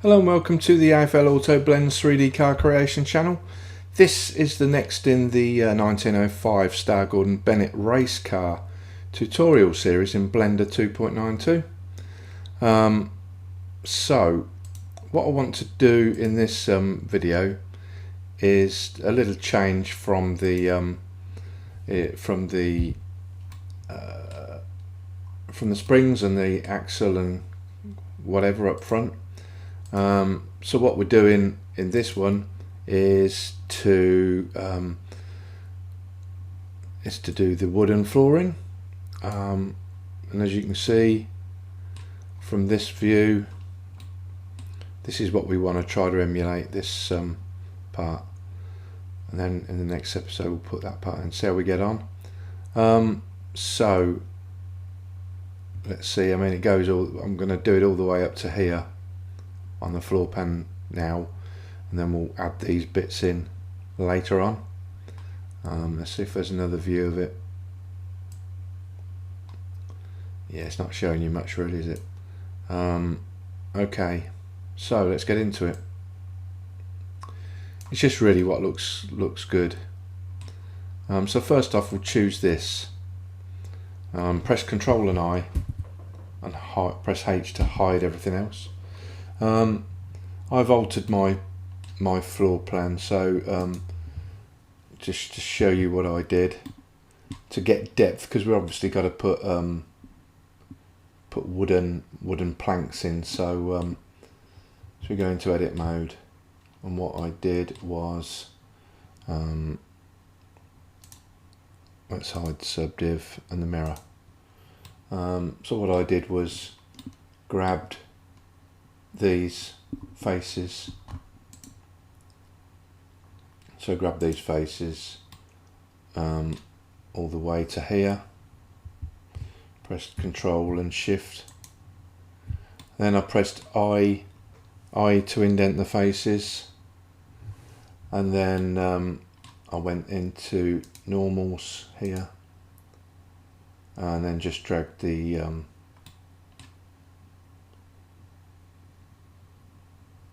Hello and welcome to the AFL Auto Blends 3D car creation channel. This is the next in the 1905 Star Gordon Bennett race car tutorial series in Blender 2.92. So what I want to do in this video is a little change from the springs and the axle and whatever up front. So what we're doing in this one is to do the wooden flooring, and as you can see from this view, this is what we want to try to emulate, this part, and then in the next episode we'll put that part in, see how we get on. So let's see, I mean it goes all, I'm going to do it all the way up to here on the floor pan now, and then we'll add these bits in later on. Let's see if there's another view of it. Yeah, it's not showing you much really, is it? Okay, so let's get into it. It's just really what looks good. So first off we'll choose this, press Ctrl and I and press H to hide everything else. I've altered my floor plan, so just to show you what I did to get depth, because we're obviously got to put wooden planks in. So we go into edit mode, and what I did was let's hide the subdiv and the mirror. So what I did was grabbed these faces, so grab these faces all the way to here, pressed Ctrl and Shift, then I pressed I to indent the faces, and then I went into normals here and then just dragged the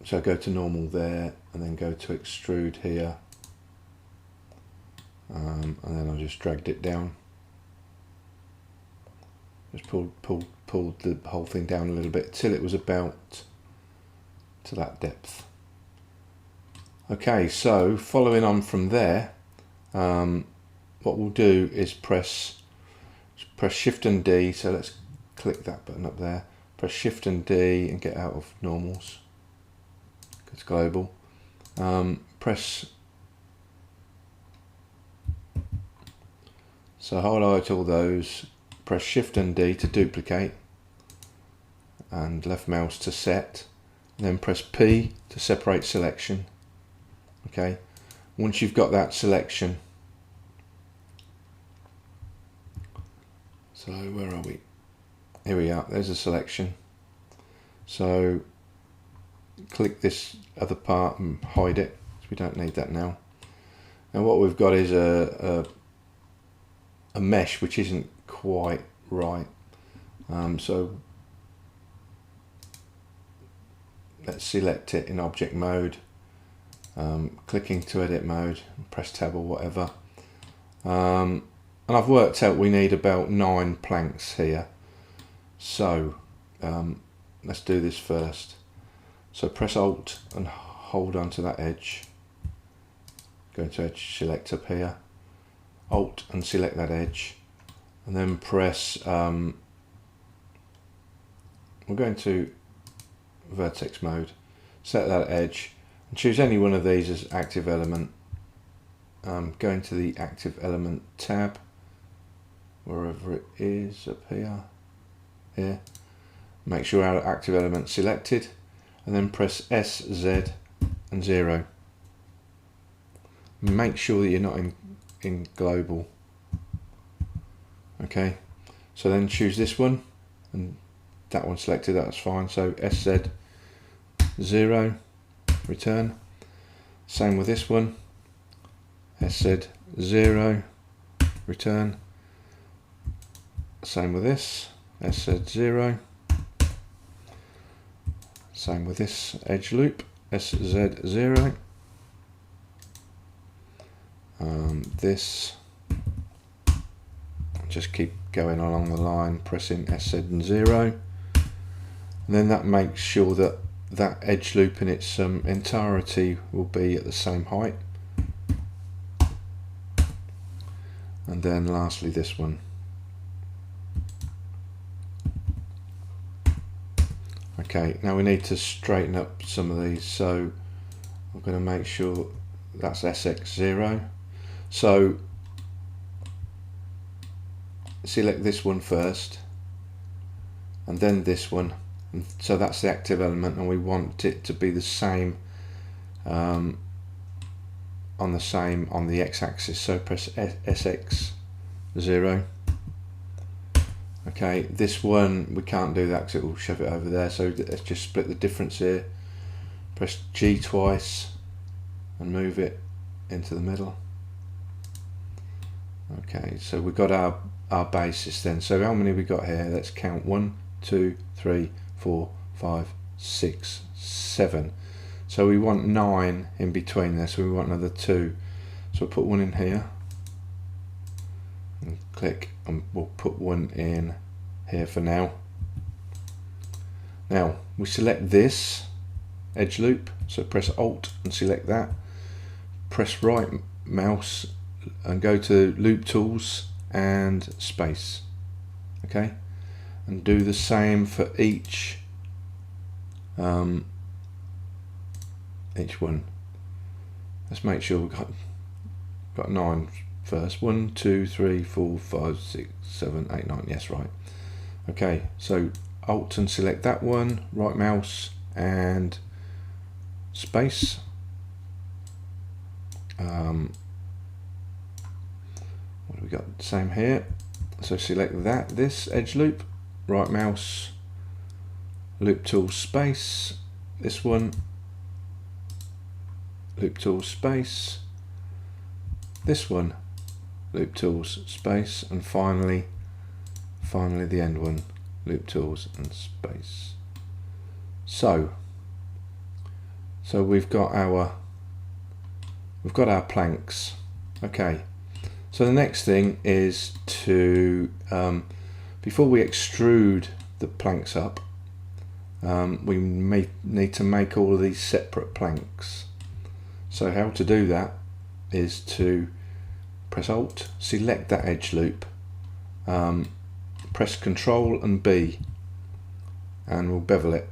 so go to normal there, and then go to extrude here, and then I just dragged it down, just pulled the whole thing down a little bit till it was about to that depth. Okay, so following on from there, what we'll do is press Shift and D, so let's click that button up there, press Shift and D and get out of normals. It's global. Press, so highlight all those, press Shift and D to duplicate, and left mouse to set, and then press P to separate selection. Okay, once you've got that selection, so where are we? Here we are, there's a selection. So click this other part and hide it, because we don't need that now. Now what we've got is a mesh which isn't quite right, so let's select it in object mode, clicking to edit mode, press tab or whatever, and I've worked out we need about 9 planks here, so let's do this first. So press Alt and hold onto that edge, go into edge select up here, Alt and select that edge, and then press, we'll go into vertex mode, set that edge and choose any one of these as active element. Go into the active element tab, wherever it is, up here, make sure our active element selected, and then press S, Z and 0. Make sure that you're not in global. Okay, so then choose this one, and that one selected, that's fine, so SZ 0, return. Same with this one, SZ 0, return. Same with this, SZ 0. Same with this edge loop, SZ0. This, just keep going along the line, pressing SZ0, and then that makes sure that that edge loop in its entirety will be at the same height. And then lastly this one. Okay, now we need to straighten up some of these, so I'm going to make sure that's SX0. So select this one first and then this one, and so that's the active element, and we want it to be the same on the x-axis, so press SX0. Okay, this one we can't do that because it will shove it over there, so let's just split the difference here. Press G twice and move it into the middle. Okay, so we've got our basis then. So how many we got here? Let's count. 1, 2, 3, 4, 5, 6, 7. So we want 9 in between there, so we want another 2. So we'll put one in here and click, and we'll put one in here for now. Now we select this edge loop, so press Alt and select that, press right mouse and go to loop tools and space. Okay, and do the same for each one. Let's make sure we've got 9 first. 1, 2, 3, 4, 5, 6, 7, 8, 9. Yes, right. Okay, so Alt and select that one, right mouse and space. What do we got? Same here. So select this edge loop, right mouse, loop tool, space. This one, loop tool, space. This one, loop tools, space, and finally the end one, loop tools and space. So we've got our planks. Okay, so the next thing is to before we extrude the planks up, we may need to make all of these separate planks. So how to do that is to press Alt, select that edge loop, press Control and B, and we'll bevel it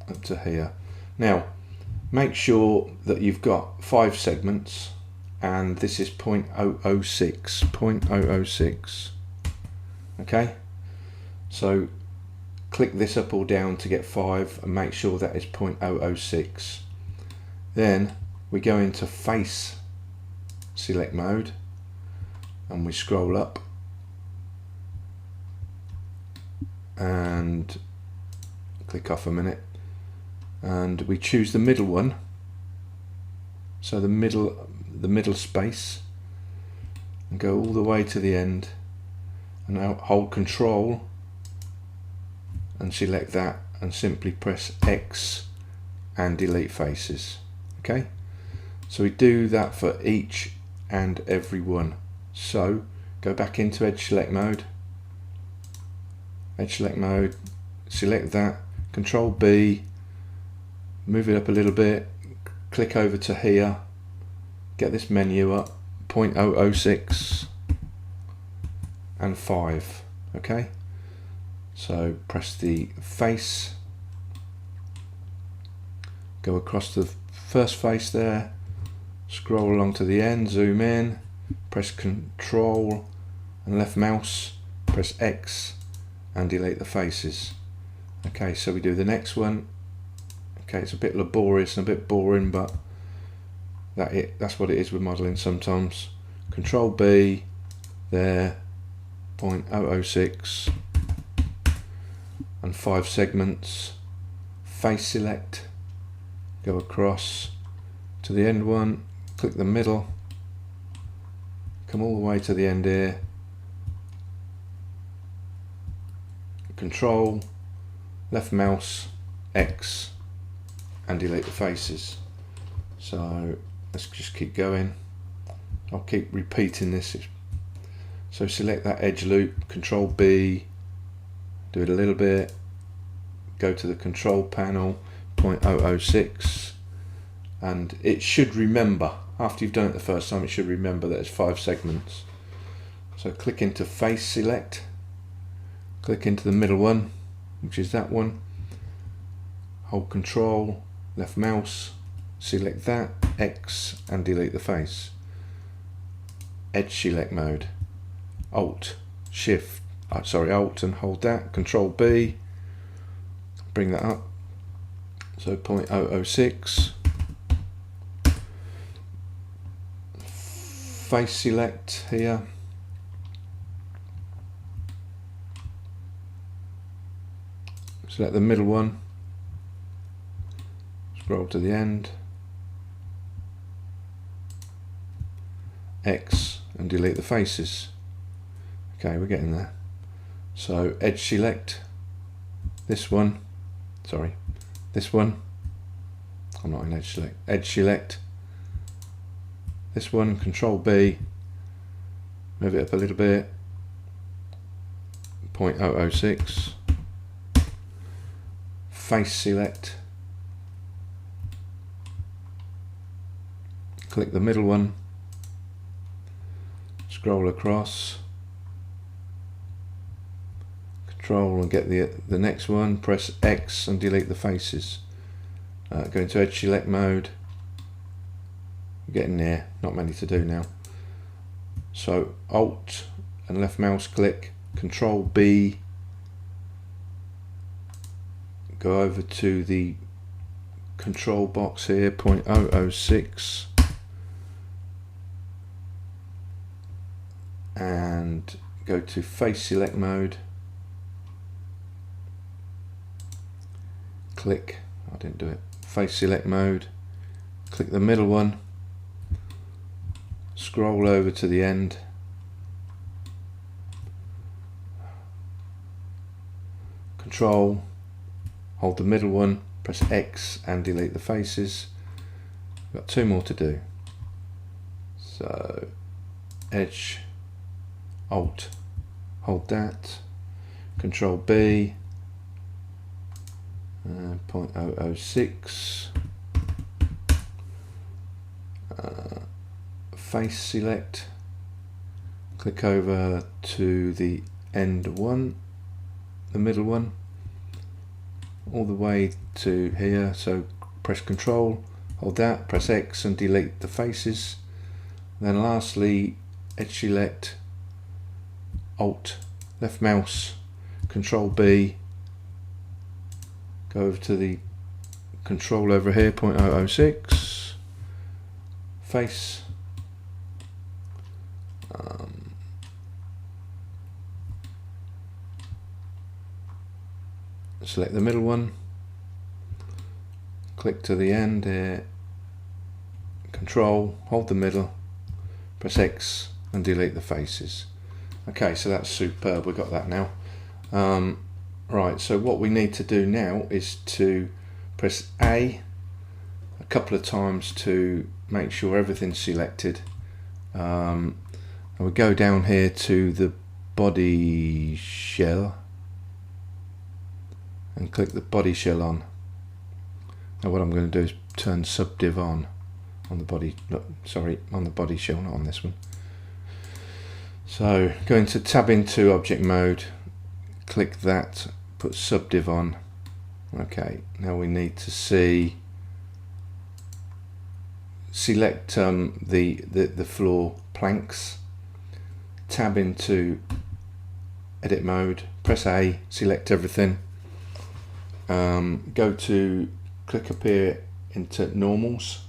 up to here. Now make sure that you've got 5 segments, and this is 0.006. Okay, so click this up or down to get 5 and make sure that is 0.006. Then we go into face select mode and we scroll up and click off a minute, and we choose the middle one, so the middle space, and go all the way to the end, and now hold Control and select that and simply press X and delete faces. Okay, so we do that for each and every one. So go back into edge select mode, select that, Control B, move it up a little bit, click over to here, get this menu up, 0.006 and 5. Okay, so press the face, go across the first face there, scroll along to the end, zoom in, press Control and left mouse, press X and delete the faces. Okay, so we do the next one. Okay, it's a bit laborious and a bit boring, but that's what it is with modelling sometimes. Control B there, 0.006 and 5 segments, face select, go across to the end one, click the middle, come all the way to the end here, Control, left mouse, X and delete the faces. So let's just keep going. I'll keep repeating this. So select that edge loop, Control B, do it a little bit, go to the control panel, 0.006, and it should remember, after you've done it the first time, it should remember that it's 5 segments. So click into face select, click into the middle one, which is that one, hold Control, left mouse, select that, X, and delete the face. Edge select mode, Alt and hold that, Control B, bring that up, so 0.006, face select here, select the middle one, scroll to the end, X, and delete the faces. Okay, we're getting there. So edge select, this one, I'm not in edge select, this one, Control B, move it up a little bit, 0.006, face select, click the middle one, scroll across, Control and get the next one, press X and delete the faces. Go into edge select mode, getting there, not many to do now. So Alt and left mouse click, Control B, go over to the control box here, 0.006, and go to face select mode, click, I didn't do it, face select mode, click the middle one, scroll over to the end, Control, hold the middle one, press X and delete the faces. We've got 2 more to do. So edge, Alt, hold that, Control B, 0.006, face select, click over to the end one, the middle one, all the way to here, so press Control, hold that, press X and delete the faces. Then lastly, edge select, Alt, left mouse, Control B, go over to the control over here, 0.006, face, select the middle one, click to the end here, Control, hold the middle, press X and delete the faces. Okay, so that's superb, we've got that now. Right, so what we need to do now is to press A couple of times to make sure everything's selected. And we go down here to the body shell and click the body shell on. Now what I'm going to do is turn subdiv on the body, on the body shell, not on this one. So go into tab into object mode, click that, put subdiv on. Okay, now we need to select the floor planks, tab into edit mode, press A, select everything, go to click up here into normals,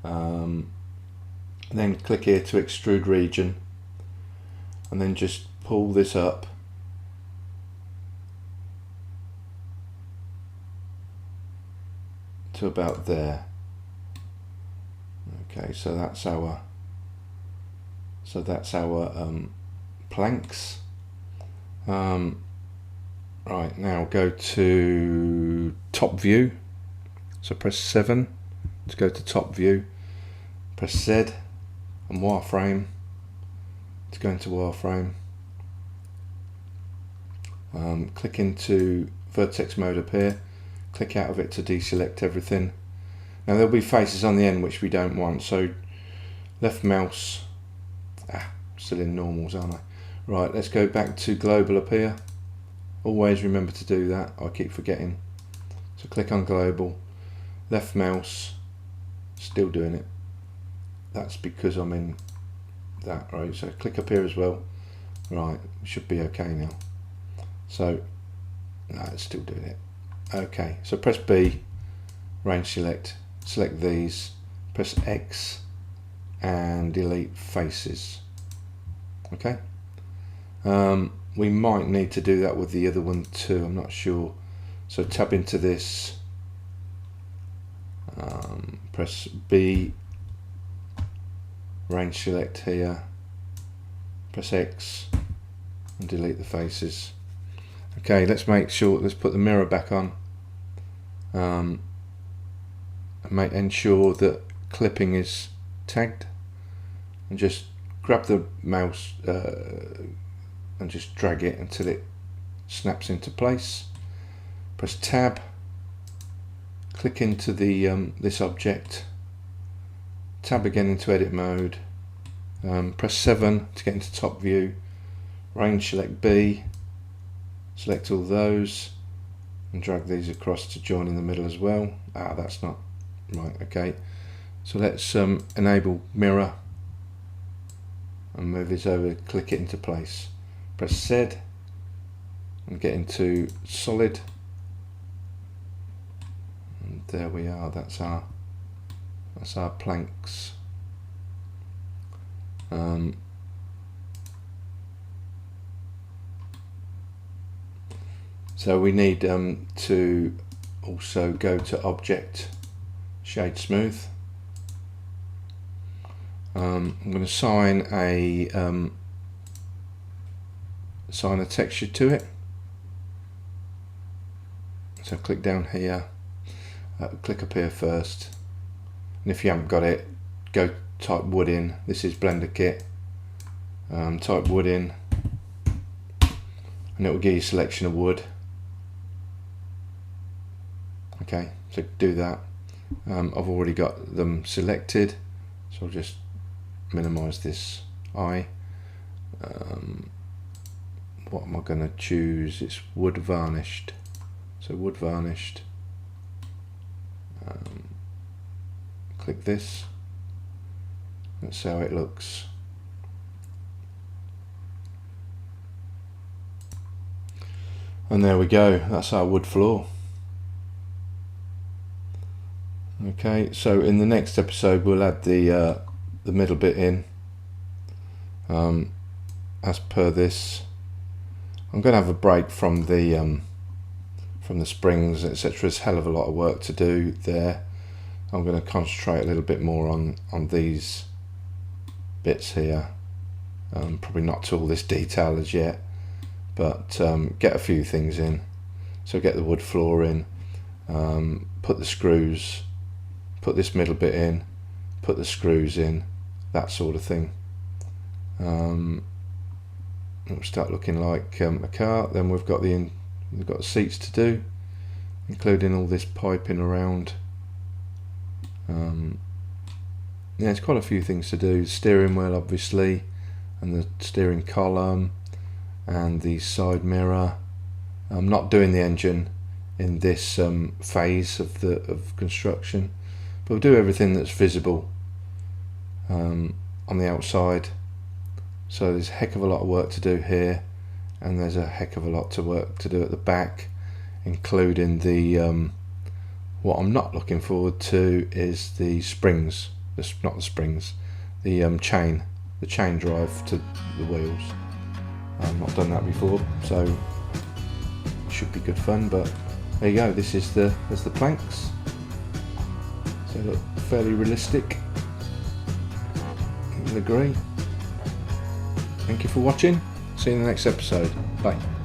then click here to extrude region, and then just pull this up to about there. Okay, so that's our planks. Right, now go to top view. So press 7 to go to top view. Press Z and wireframe to go into wireframe. Click into vertex mode up here. Click out of it to deselect everything. Now there'll be faces on the end which we don't want, so left mouse, still in normals, aren't I? Right, let's go back to global up here. Always remember to do that, I keep forgetting. So click on global, left mouse, still doing it. That's because I'm in that, right? So click up here as well. Right, should be okay now. So, no, it's still doing it. Okay, so press B, range select, select these, press X and delete faces. Okay. We might need to do that with the other one too, I'm not sure. So tab into this, press B, range select here, press X and delete the faces. Okay, let's make sure, let's put the mirror back on, and ensure that clipping is tagged, and just grab the mouse and just drag it until it snaps into place. Press tab, click into the this object, tab again into edit mode, press 7 to get into top view, range select B, select all those and drag these across to join in the middle as well. That's not right. Okay, so let's enable mirror and move this over, click it into place, press Z and get into solid, and there we are. That's our planks. So we need to also go to object, shade smooth. I'm going to assign a texture to it. So click down here, click up here first, and if you haven't got it, go type wood in. This is Blender Kit. Type wood in, and it will give you a selection of wood. Okay, so do that. I've already got them selected, so I'll just minimize this eye. What am I going to choose? It's wood varnished. So wood varnished. Click this. That's how it looks. And there we go. That's our wood floor. Okay, so in the next episode we'll add the middle bit in, as per this. I'm going to have a break from the springs, etc. There's a hell of a lot of work to do there. I'm going to concentrate a little bit more on these bits here. Probably not to all this detail as yet, but get a few things in. So get the wood floor in, put the screws, put this middle bit in, put the screws in, that sort of thing. It'll start looking like a car. Then we've got the seats to do, including all this piping around. Yeah, it's quite a few things to do. Steering wheel, obviously, and the steering column, and the side mirror. I'm not doing the engine in this phase of construction, but we'll do everything that's visible on the outside. So there's a heck of a lot of work to do here, and there's a heck of a lot of work to do at the back, including the what I'm not looking forward to is the springs, not the springs, the chain drive to the wheels. I've not done that before, so it should be good fun. But there you go, there's the planks. So they look fairly realistic. You can agree. Thank you for watching. See you in the next episode. Bye.